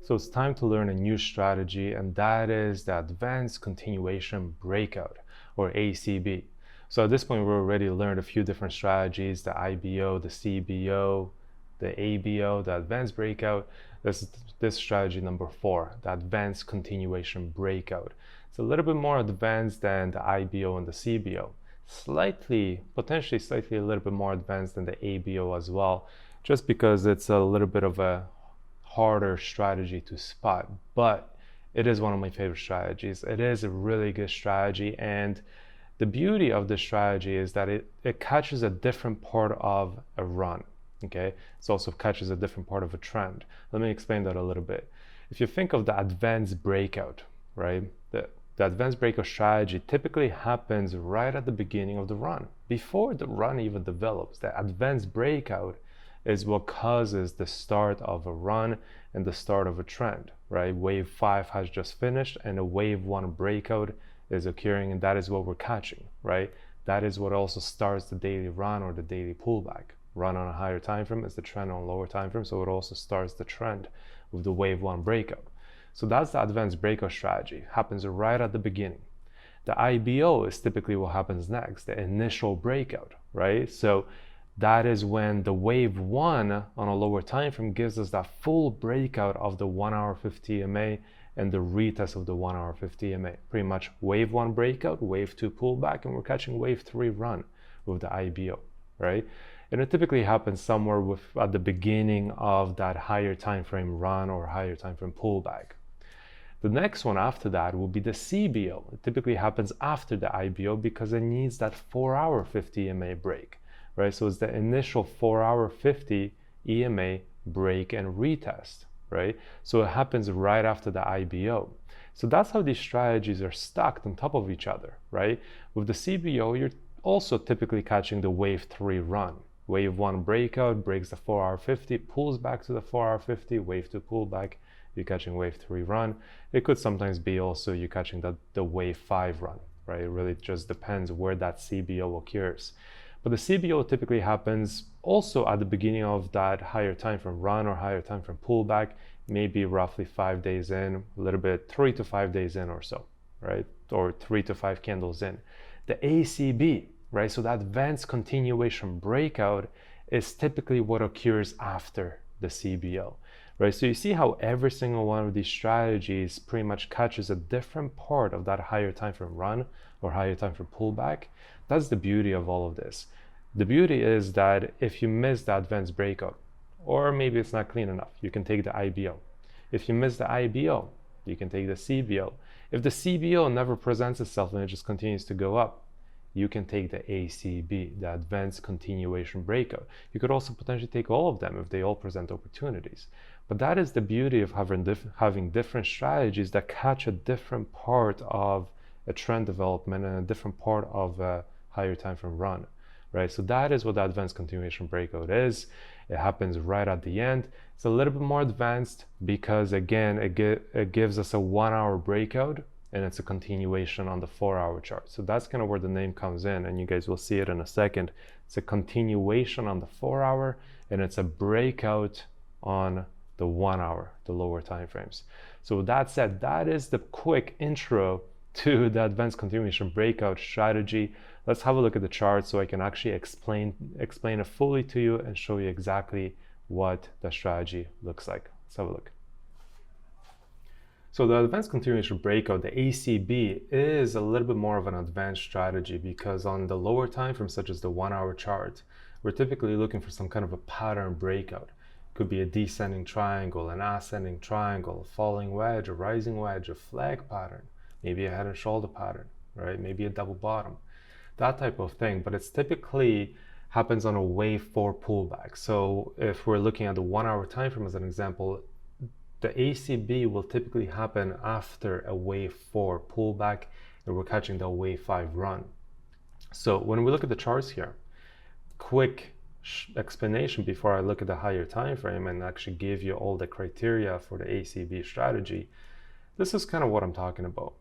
So it's time to learn a new strategy, and that is the Advanced Continuation Breakout, or ACB. So at this point, we've already learned a few different strategies: the IBO, the CBO, the ABO, the Advanced Breakout. This strategy number 4, the Advanced Continuation Breakout. It's a little bit more advanced than the IBO and the CBO. Potentially slightly a little bit more advanced than the ABO as well, just because it's a little bit of a harder strategy to spot, but it is one of my favorite strategies. It is a really good strategy, and the beauty of this strategy is that it catches a different part of a run. Okay, it also catches a different part of a trend. Let me explain that a little bit. If you think of the advanced breakout, right, the advanced breakout strategy typically happens right at the beginning of the run, before the run even develops. The advanced breakout is what causes the start of a run and the start of a trend, right? Wave 5 has just finished and a wave 1 breakout is occurring, and that is what we're catching, right? That is what also starts the daily run or the daily pullback. Run on a higher time frame is the trend on a lower time frame, so it also starts the trend with the wave 1 breakout. So that's the advanced breakout strategy. It happens right at the beginning. The IBO is typically what happens next, the initial breakout, right? So that is when the wave 1 on a lower time frame gives us that full breakout of the 1 hour 50 EMA and the retest of the 1 hour 50 EMA. Pretty much wave 1 breakout, wave 2 pullback, and we're catching wave 3 run with the IBO, right? And it typically happens somewhere at the beginning of that higher time frame run or higher time frame pullback. The next one after that will be the CBO. It typically happens after the IBO because it needs that 4 hour 50 EMA break, right? So it's the initial 4 hour 50 EMA break and retest, right? So it happens right after the IBO. So that's how these strategies are stacked on top of each other, right? With the CBO, you're also typically catching the wave 3 run. Wave 1 breakout breaks the 4 hour 50, pulls back to the 4 hour 50, wave 2 pullback, you're catching wave 3 run. It could sometimes be also you're catching the wave 5 run, right? It really just depends where that CBO occurs. But the CBO typically happens also at the beginning of that higher time frame run or higher time frame pullback, maybe roughly 5 days in, a little bit 3 to 5 days in or so, right? Or 3 to 5 candles in. The ACB, right? So that advanced continuation breakout is typically what occurs after the CBO, right? So you see how every single one of these strategies pretty much catches a different part of that higher time frame run or higher time frame pullback. That's the beauty of all of this. The beauty is that if you miss the advanced breakout, or maybe it's not clean enough, you can take the IBO. If you miss the IBO, you can take the CBO. If the CBO never presents itself and it just continues to go up, you can take the ACB, the Advanced Continuation Breakout. You could also potentially take all of them if they all present opportunities. But that is the beauty of having different strategies that catch a different part of a trend development and a different part of a higher time frame run, right? So that is what the Advanced Continuation Breakout is. It happens right at the end. It's a little bit more advanced because, again, it gives us a 1 hour breakout, and it's a continuation on the 4 hour chart. So that's kind of where the name comes in, and you guys will see it in a second. It's a continuation on the 4 hour, and it's a breakout on the 1 hour, the lower time frames. So with that said, that is the quick intro to the Advanced Continuation Breakout strategy. Let's have a look at the chart so I can actually explain it fully to you and show you exactly what the strategy looks like. Let's have a look. So the Advanced Continuation Breakout, the ACB, is a little bit more of an advanced strategy because on the lower time frame, such as the 1 hour chart, we're typically looking for some kind of a pattern breakout. It could be a descending triangle, an ascending triangle, a falling wedge, a rising wedge, a flag pattern, maybe a head and shoulder pattern, right? Maybe a double bottom, that type of thing. But it's typically happens on a wave 4 pullback. So if we're looking at the 1 hour time frame as an example, the ACB will typically happen after a wave 4 pullback, and we're catching the wave 5 run. So when we look at the charts here, quick explanation before I look at the higher time frame and actually give you all the criteria for the ACB strategy. This is kind of what I'm talking about,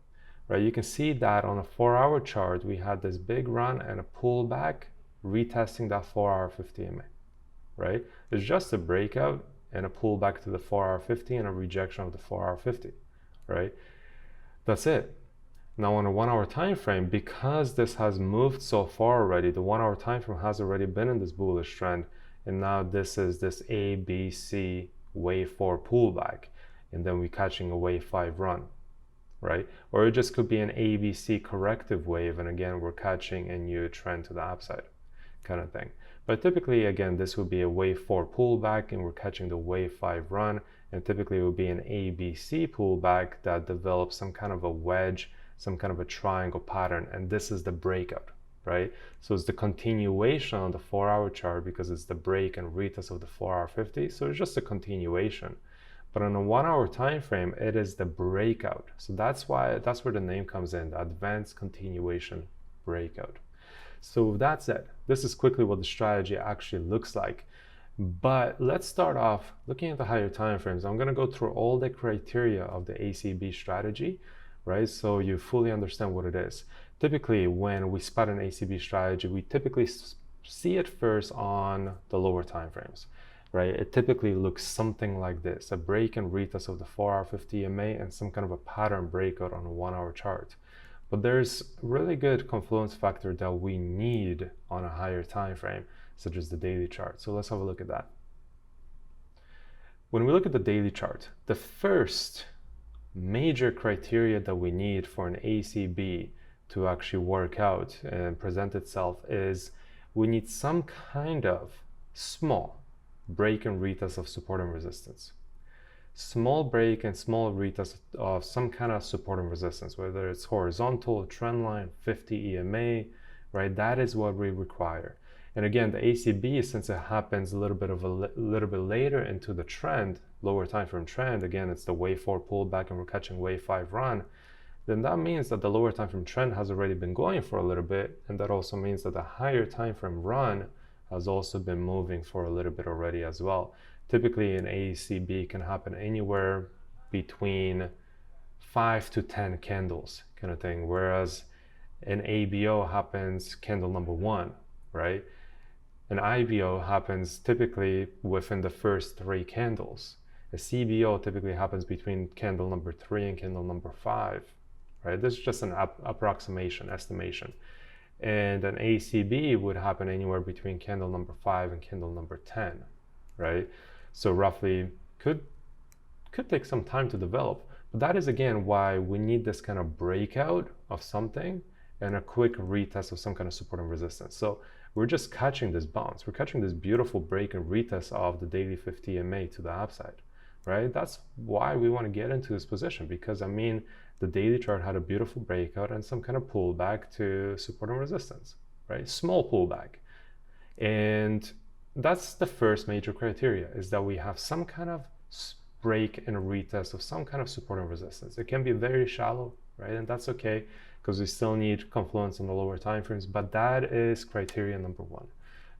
right? You can see that on a 4 hour chart, we had this big run and a pullback, retesting that 4 hour 50 EMA, right? It's just a breakout, and a pullback to the 4-hour 50 and a rejection of the 4-hour 50, right? That's it. Now on a 1-hour time frame, because this has moved so far already, the 1-hour time frame has already been in this bullish trend, and now this is this A, B, C wave 4 pullback, and then we're catching a wave 5 run, right? Or it just could be an ABC corrective wave, and again we're catching a new trend to the upside kind of thing. But typically, again, this would be a wave 4 pullback and we're catching the wave 5 run, and typically it would be an ABC pullback that develops some kind of a wedge, some kind of a triangle pattern, and this is the breakout, right? So it's the continuation on the 4-hour chart because it's the break and retest of the 4-hour 50, so it's just a continuation. But on a 1-hour time frame, it is the breakout. So that's where the name comes in, the advanced continuation breakout. So that's it. This is quickly what the strategy actually looks like. But let's start off looking at the higher time frames. I'm going to go through all the criteria of the ACB strategy, right? So you fully understand what it is. Typically, when we spot an ACB strategy, we typically see it first on the lower time frames, right? It typically looks something like this: a break and retest of the 4-hour 50 EMA and some kind of a pattern breakout on a 1-hour chart. But there's really good confluence factor that we need on a higher time frame, such as the daily chart. So let's have a look at that. When we look at the daily chart, the first major criteria that we need for an ACB to actually work out and present itself is we need some kind of small break and retest of support and resistance. Small break and small retest of some kind of support and resistance, whether it's horizontal, trend line, 50 EMA, right? That is what we require. And again, the ACB, since it happens a little bit later into the trend, lower time frame trend, again, it's the wave 4 pullback and we're catching wave 5 run, then that means that the lower time frame trend has already been going for a little bit, and that also means that the higher time frame run has also been moving for a little bit already as well. Typically an ACB can happen anywhere between 5 to 10 candles kind of thing, whereas an ABO happens candle number 1, right? An IBO happens typically within the first 3 candles. A CBO typically happens between candle number 3 and candle number 5, right? This is just an approximation, estimation. And an ACB would happen anywhere between candle number 5 and candle number 10, right? So roughly could take some time to develop, but that is again why we need this kind of breakout of something and a quick retest of some kind of support and resistance. So we're just catching this bounce. We're catching this beautiful break and retest of the daily 50 EMA to the upside, right? That's why we want to get into this position, because I mean, the daily chart had a beautiful breakout and some kind of pullback to support and resistance, right? Small pullback. And that's the first major criteria, is that we have some kind of break and retest of some kind of support and resistance. It can be very shallow, right? And that's okay, because we still need confluence on the lower time frames, but that is criteria number 1,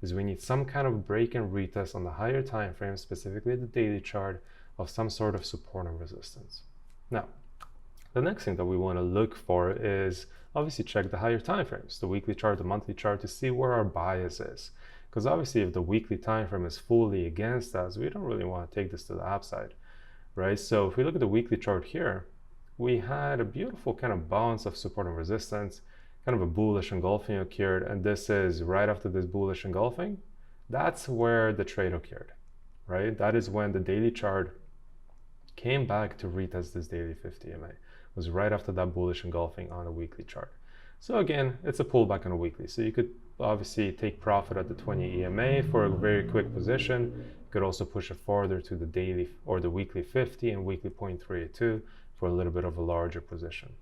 is we need some kind of break and retest on the higher time frames, specifically the daily chart, of some sort of support and resistance. Now, the next thing that we want to look for is obviously check the higher time frames, the weekly chart, the monthly chart, to see where our bias is. Because obviously if the weekly time frame is fully against us, we don't really want to take this to the upside, right? So if we look at the weekly chart here, we had a beautiful kind of bounce of support and resistance, kind of a bullish engulfing occurred, and this is right after this bullish engulfing, that's where the trade occurred, right? That is when the daily chart came back to retest this daily 50 EMA. It was right after that bullish engulfing on a weekly chart. So again, it's a pullback on a weekly. So you could obviously take profit at the 20 EMA for a very quick position. You could also push it further to the daily or the weekly 50 and weekly 0.382 for a little bit of a larger position.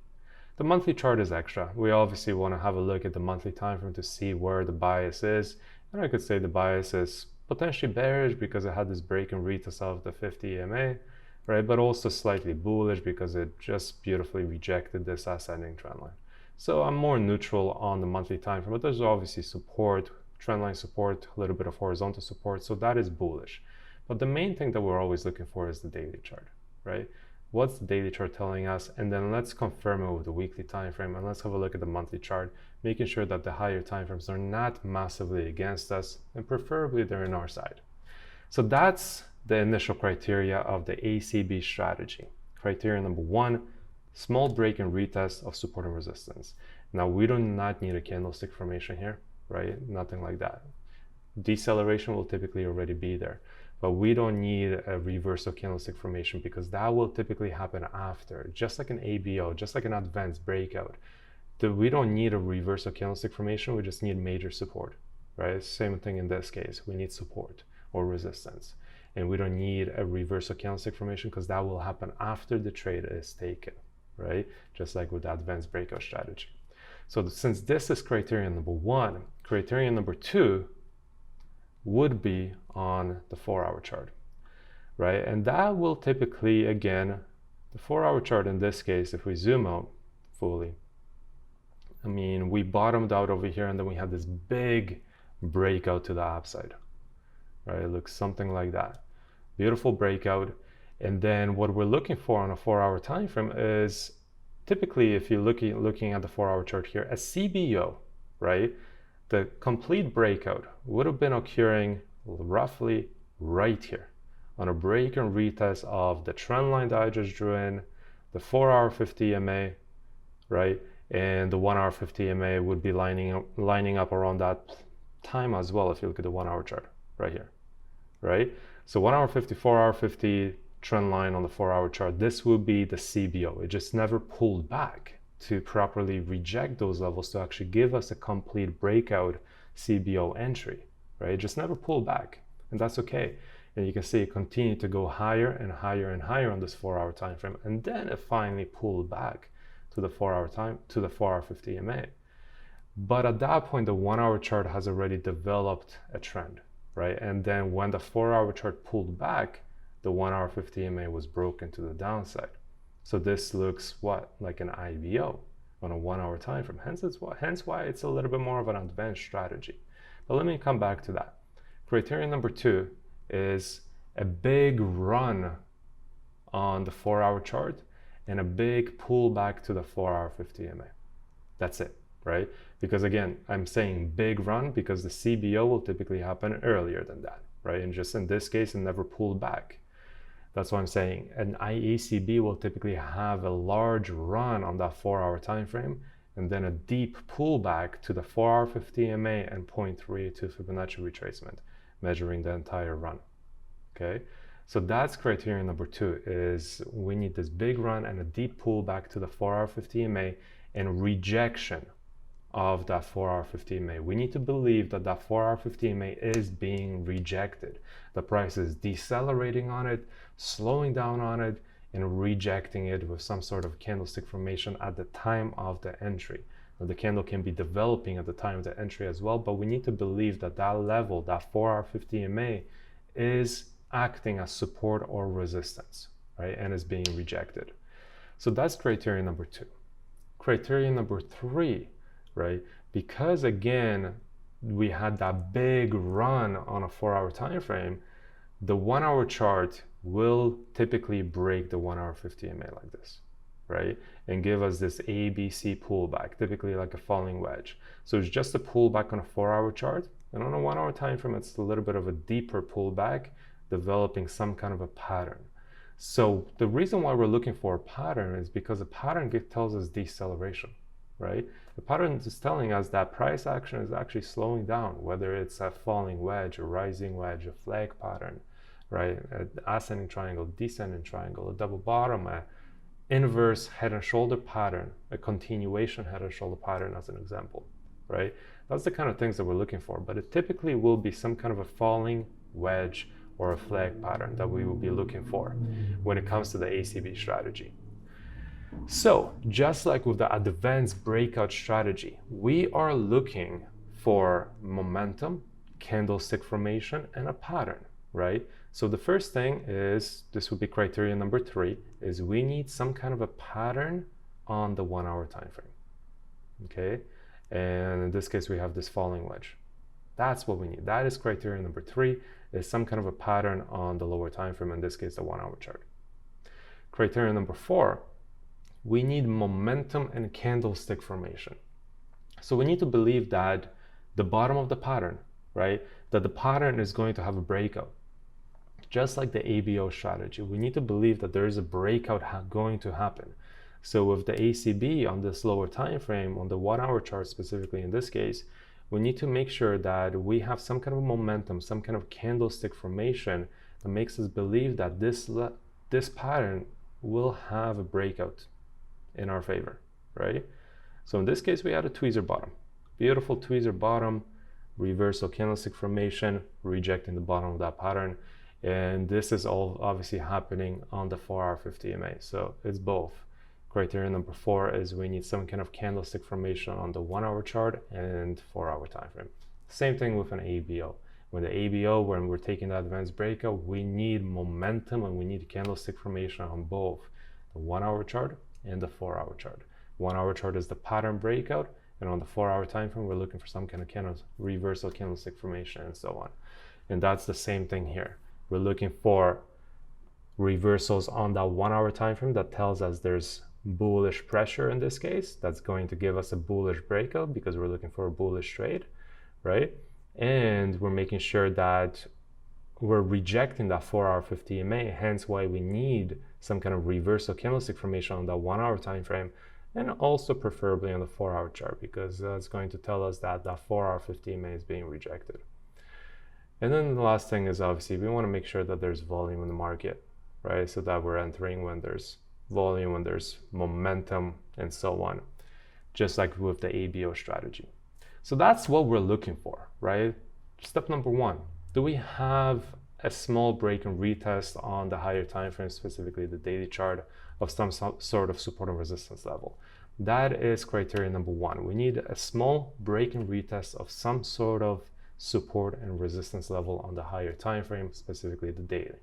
The monthly chart is extra. We obviously want to have a look at the monthly time frame to see where the bias is. And I could say the bias is potentially bearish because it had this break and retest of the 50 EMA, right? But also slightly bullish because it just beautifully rejected this ascending trend line. So I'm more neutral on the monthly time frame, but there's obviously support, trendline support, a little bit of horizontal support, so that is bullish. But the main thing that we're always looking for is the daily chart, right? What's the daily chart telling us? And then let's confirm it with the weekly time frame, and let's have a look at the monthly chart, making sure that the higher time frames are not massively against us, and preferably they're in our side. So that's the initial criteria of the ACB strategy. Criteria number 1, small break and retest of support and resistance. Now we do not need a candlestick formation here, right? Nothing like that. Deceleration will typically already be there, but we don't need a reversal candlestick formation because that will typically happen after, just like an ABO, just like an advanced breakout. We don't need a reversal candlestick formation, we just need major support, right? Same thing in this case, we need support or resistance. And we don't need a reversal candlestick formation because that will happen after the trade is taken, right? Just like with the advanced breakout strategy. So since this is criterion number 1, criterion number 2 would be on the 4-hour chart, right? And that will typically, again, the 4-hour chart in this case, if we zoom out fully, I mean, we bottomed out over here and then we had this big breakout to the upside, right? It looks something like that. Beautiful breakout. And then what we're looking for on a 4-hour time frame is typically, if you're looking at the 4-hour chart here, a CBO, right? The complete breakout would have been occurring roughly right here on a break and retest of the trend line that I just drew in, the 4-hour 50 EMA, right? And the 1-hour 50 EMA would be lining up around that time as well if you look at the 1-hour chart right here, right? So 1-hour 50, 4-hour 50 trend line on the 4-hour chart, this would be the CBO. It just never pulled back to properly reject those levels to actually give us a complete breakout CBO entry, right? It just never pulled back, and that's okay. And you can see it continued to go higher and higher and higher on this 4-hour time frame, and then it finally pulled back to the 4-hour 50 EMA. But at that point, the 1-hour chart has already developed a trend, right? And then when the 4-hour chart pulled back, the 1-hour 50 EMA was broken to the downside. So this looks what? Like an IBO on a 1-hour time frame. Hence why it's a little bit more of an advanced strategy. But let me come back to that. Criterion number 2 is a big run on the 4-hour chart and a big pullback to the 4-hour 50 EMA. That's it, right? Because again, I'm saying big run because the CBO will typically happen earlier than that, right? And just in this case, it never pulled back. That's what I'm saying. An IACB will typically have a large run on that 4-hour time frame and then a deep pullback to the 4-hour 50 EMA and 0.32 Fibonacci retracement, measuring the entire run. Okay, so that's criterion number 2, is we need this big run and a deep pullback to the 4-hour 50 EMA and rejection of that 4-hour 50 EMA. We need to believe that that 4-hour 50 EMA is being rejected. The price is decelerating on it, slowing down on it, and rejecting it with some sort of candlestick formation at the time of the entry. Now, the candle can be developing at the time of the entry as well, but we need to believe that that level, that 4-hour 50 EMA, is acting as support or resistance, right? And is being rejected. So that's criterion number 2. Criterion number 3, right? Because again, we had that big run on a 4-hour time frame, the 1-hour chart will typically break the 1-hour 50 EMA like this, right? And give us this ABC pullback, typically like a falling wedge. So it's just a pullback on a 4-hour chart, and on a 1-hour time frame, it's a little bit of a deeper pullback, developing some kind of a pattern. So the reason why we're looking for a pattern is because a pattern tells us deceleration, right? The pattern is telling us that price action is actually slowing down, whether it's a falling wedge, a rising wedge, a flag pattern, right? An ascending triangle, descending triangle, a double bottom, a inverse head and shoulder pattern, a continuation head and shoulder pattern as an example, right? That's the kind of things that we're looking for, but it typically will be some kind of a falling wedge or a flag pattern that we will be looking for when it comes to the ACB strategy. So just like with the advanced breakout strategy, we are looking for momentum, candlestick formation, and a pattern, right? So the first thing is, this would be criteria number 3, is we need some kind of a pattern on the 1-hour time frame, okay? And in this case, we have this falling wedge. That's what we need. That is criteria number 3, is some kind of a pattern on the lower time frame, in this case, the 1-hour chart. Criteria number 4, we need momentum and candlestick formation. So we need to believe that the bottom of the pattern, right, that the pattern is going to have a breakout. just like the ABO strategy, we need to believe that there is a breakout going to happen. So with the ACB on this lower time frame, on the 1 hour chart specifically in this case, we need to make sure that we have some kind of momentum, some kind of candlestick formation that makes us believe that this pattern will have a breakout in our favor, right? So in this case, we had a tweezer bottom, beautiful tweezer bottom, reversal candlestick formation, rejecting the bottom of that pattern. And this is all obviously happening on the 4-hour 50 EMA. So it's both. Criteria number 4 is we need some kind of candlestick formation on the 1 hour chart and 4-hour time frame. Same thing with an ABO. When the ABO, when we're taking the advanced breakout, we need momentum and we need candlestick formation on both the 1 hour chart and the 4-hour chart. 1 hour chart is the pattern breakout, and on the 4-hour time frame, we're looking for some kind of reversal candlestick formation and so on. And that's the same thing here. We're looking for reversals on that 1 hour time frame that tells us there's bullish pressure in this case. That's going to give us a bullish breakout because we're looking for a bullish trade, right? And we're making sure that we're rejecting that 4-hour 50 EMA, hence why we need some kind of reversal candlestick formation on that 1 hour time frame, and also preferably on the 4-hour chart, because that's going to tell us that that 4-hour 50 EMA is being rejected. And then the last thing is obviously we want to make sure that there's volume in the market, right? So that we're entering when there's volume, when there's momentum, and so on, just like with the ABO strategy. So that's what we're looking for, right? Step number 1, do we have a small break and retest on the higher time frame, specifically the daily chart, of some sort of support and resistance level? That is criteria number 1. We need a small break and retest of some sort of support and resistance level on the higher time frame, specifically the daily.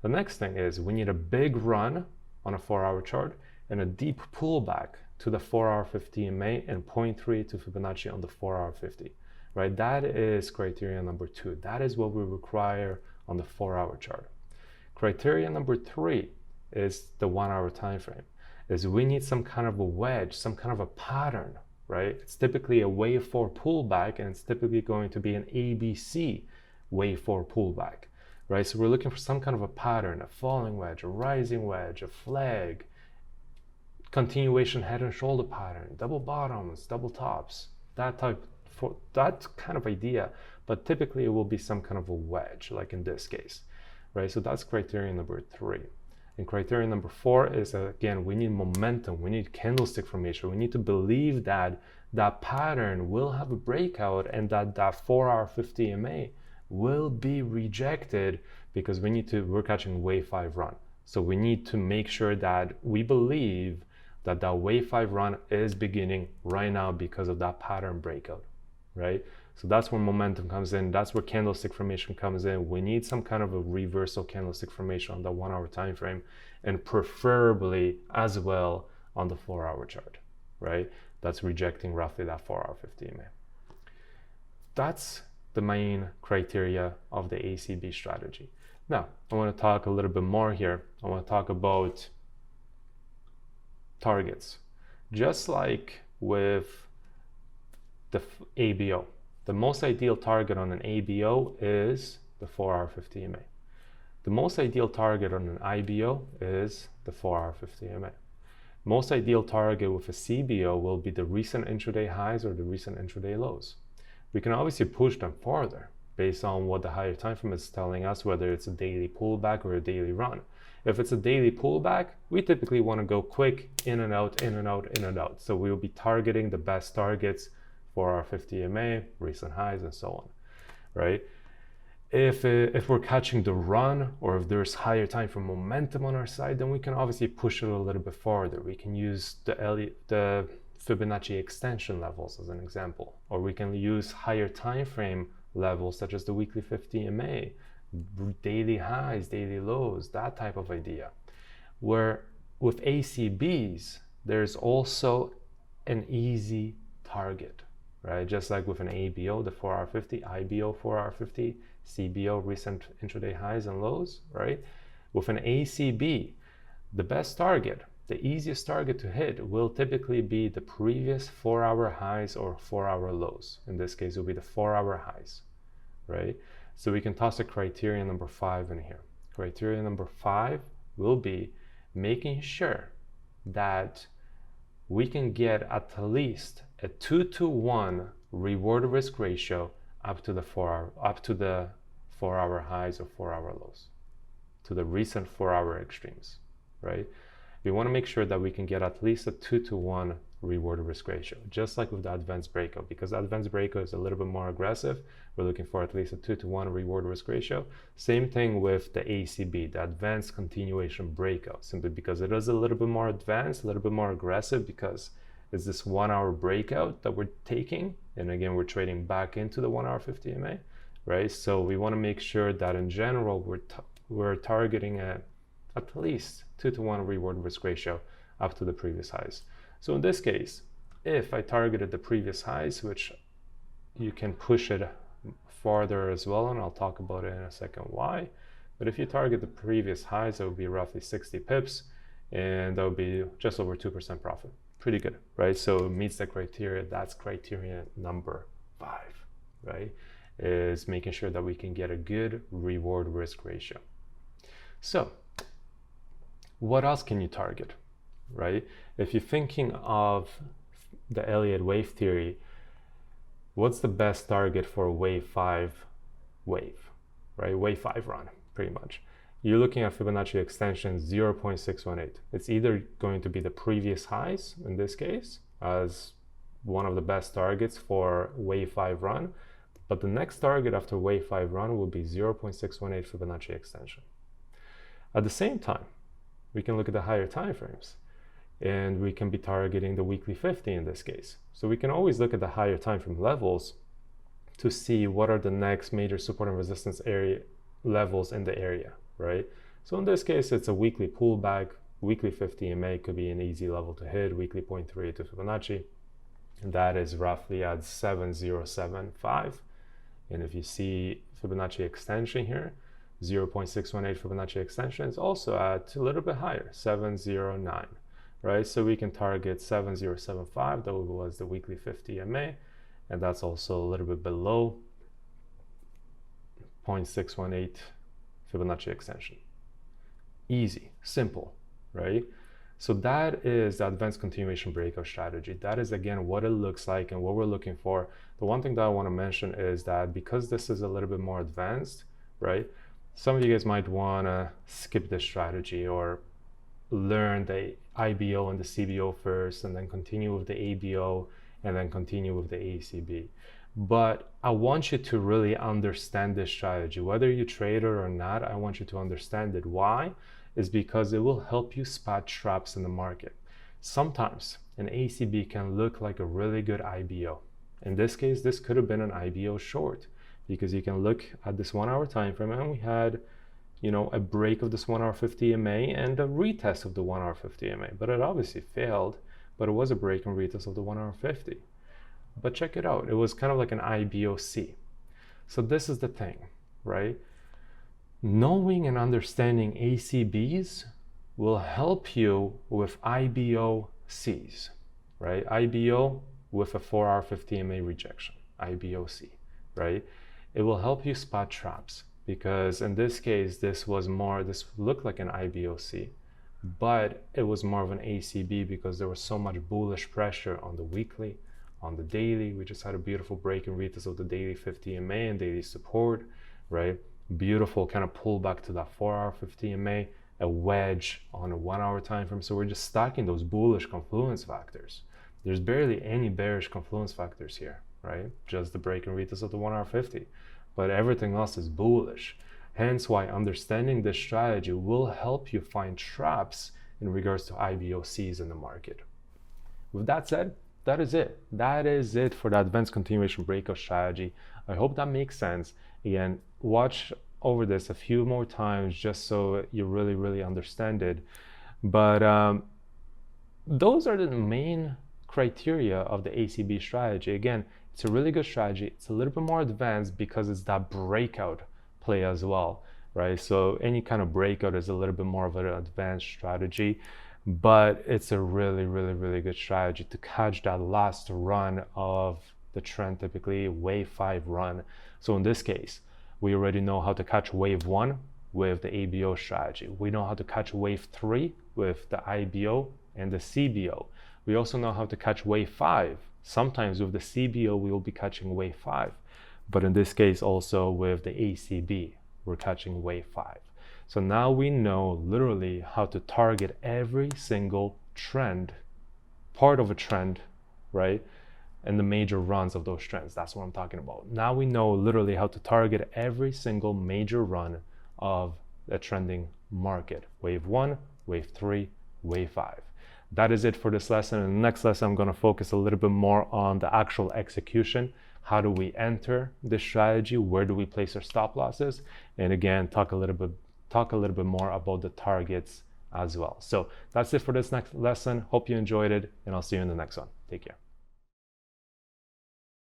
The next thing is we need a big run on a 4-hour chart and a deep pullback to the 4-hour 50 EMA and 0.3 to Fibonacci on the 4-hour 50, right? That is criteria number 2. That is what we require on the 4-hour chart. Criteria number 3 is the 1-hour time frame. Is we need some kind of a wedge, some kind of a pattern, right? It's typically a wave 4 pullback, and it's typically going to be an ABC wave 4 pullback, right? So we're looking for some kind of a pattern, a falling wedge, a rising wedge, a flag, continuation head and shoulder pattern, double bottoms, double tops, that kind of idea. But typically it will be some kind of a wedge, like in this case, right? So that's criteria number 3. And criteria number 4 is, again, we need momentum, we need candlestick formation, we need to believe that that pattern will have a breakout and that that 4-hour 50 EMA will be rejected, because we're catching wave 5 run. So we need to make sure that we believe that that wave 5 run is beginning right now because of that pattern breakout, right? So that's where momentum comes in. That's where candlestick formation comes in. We need some kind of a reversal candlestick formation on the 1-hour time frame, and preferably as well on the 4-hour chart, right? That's rejecting roughly that 4-hour 50 EMA. That's the main criteria of the ACB strategy. Now, I want to talk a little bit more here. I want to talk about targets. Just like with the ABO, the most ideal target on an ABO is the 4-hour 50 EMA. The most ideal target on an IBO is the 4-hour 50 EMA. Most ideal target with a CBO will be the recent intraday highs or the recent intraday lows. We can obviously push them farther based on what the higher time frame is telling us, whether it's a daily pullback or a daily run. If it's a daily pullback, we typically want to go quick in and out, in and out, in and out. So we'll be targeting the best targets for our 50 EMA, recent highs, and so on, right? If we're catching the run, or if there's higher time frame momentum on our side, then we can obviously push it a little bit farther. We can use the Fibonacci extension levels as an example, or we can use higher time frame levels such as the weekly 50 EMA, daily highs, daily lows, that type of idea. Where with ACBs, there's also an easy target, right? Just like with an ABO, the 4-hour 50, IBO 4-hour 50, CBO, recent intraday highs and lows, right? With an ACB, the best target, the easiest target to hit will typically be the previous 4-hour highs or 4-hour lows. In this case, it will be the 4-hour highs, right? So we can toss a criteria number 5 in here. Criteria number 5 will be making sure that we can get at least a 2-to-1 reward risk ratio up to the 4-hour highs or 4-hour lows, to the recent 4-hour extremes, right? We want to make sure that we can get at least a 2-to-1 reward risk ratio, just like with the advanced breakout. Because the advanced breakout is a little bit more aggressive, we're looking for at least a 2-to-1 reward risk ratio. Same thing with the ACB, the advanced continuation breakout, simply because it is a little bit more advanced, a little bit more aggressive, because it's this 1-hour breakout that we're taking, and again we're trading back into the 1-hour 50 EMA, right? So we want to make sure that in general we're targeting at least 2-to-1 reward risk ratio up to the previous highs. So in this case, if I targeted the previous highs, which you can push it farther as well, and I'll talk about it in a second why, but if you target the previous highs, it would be roughly 60 pips, and that would be just over 2% profit. Pretty good, right? So it meets the criteria. That's criteria number 5, right? Is making sure that we can get a good reward risk ratio. So what else can you target, right? If you're thinking of the Elliott wave theory, what's the best target for a wave 5 wave, right? Wave 5 run, pretty much. You're looking at Fibonacci extension 0.618. It's either going to be the previous highs, in this case, as one of the best targets for wave 5 run, but the next target after wave 5 run will be 0.618 Fibonacci extension. At the same time, we can look at the higher time frames, and we can be targeting the weekly 50 in this case. So we can always look at the higher time frame levels to see what are the next major support and resistance area levels in the area, right? So in this case, it's a weekly pullback. Weekly 50 EMA could be an easy level to hit. Weekly 0.38 to Fibonacci, and that is roughly at 7075. And if you see Fibonacci extension here, 0.618 Fibonacci extension is also at a little bit higher, 709, right? So we can target 7075, that was the weekly 50 EMA, and that's also a little bit below 0.618 Fibonacci extension. Easy, simple, right? So that is the advanced continuation breakout strategy. That is, again, what it looks like and what we're looking for. The one thing that I want to mention is that because this is a little bit more advanced, right? Some of you guys might want to skip this strategy or learn the IBO and the CBO first, and then continue with the ABO, and then continue with the ACB. But I want you to really understand this strategy. Whether you trade it or not, I want you to understand it. Why? Is because it will help you spot traps in the market. Sometimes an ACB can look like a really good IBO. In this case, this could have been an IBO short, because you can look at this 1-hour time frame, and we had, you know, a break of this 1-hour 50 EMA and a retest of the 1-hour 50 EMA, but it obviously failed, but it was a break and retest of the 1-hour 50. But check it out, it was kind of like an IBOC. So this is the thing, right? Knowing and understanding ACBs will help you with IBOCs, right? IBO with a 4-hour 50 EMA rejection, IBOC, right? It will help you spot traps, because in this case, this looked like an IBOC, but it was more of an ACB because there was so much bullish pressure on the weekly, on the daily. We just had a beautiful break and retest of the daily 50 EMA and daily support, right? Beautiful kind of pullback to that 4-hour 50 EMA, a wedge on a 1-hour time frame. So we're just stacking those bullish confluence factors. There's barely any bearish confluence factors here, right? Just the break and retest of the 1-hour 50, but everything else is bullish. Hence why understanding this strategy will help you find traps in regards to IBOCs in the market. With that said, that is it. That is it for the advanced continuation breakout strategy. I hope that makes sense. Again, watch over this a few more times just so you really understand it. But those are the main criteria of the ACB strategy. Again, it's a really good strategy. It's a little bit more advanced because it's that breakout play as well, right? So any kind of breakout is a little bit more of an advanced strategy, but it's a really good strategy to catch that last run of the trend, typically wave 5 run. So in this case, We already know how to catch wave 1 with the ABO strategy. We know how to catch wave 3 with the IBO and the CBO. We also know how to catch wave 5. Sometimes with the CBO, we will be catching wave 5. But in this case, also with the ACB, we're catching wave 5. So now we know literally how to target every single trend, part of a trend, right? And the major runs of those trends. That's what I'm talking about. Now we know literally how to target every single major run of a trending market. Wave 1, wave 3, wave 5. That is it for this lesson. In the next lesson, I'm going to focus a little bit more on the actual execution. How do we enter this strategy? Where do we place our stop losses? And again, talk a little bit more about the targets as well. So that's it for this next lesson. Hope you enjoyed it, and I'll see you in the next one. Take care.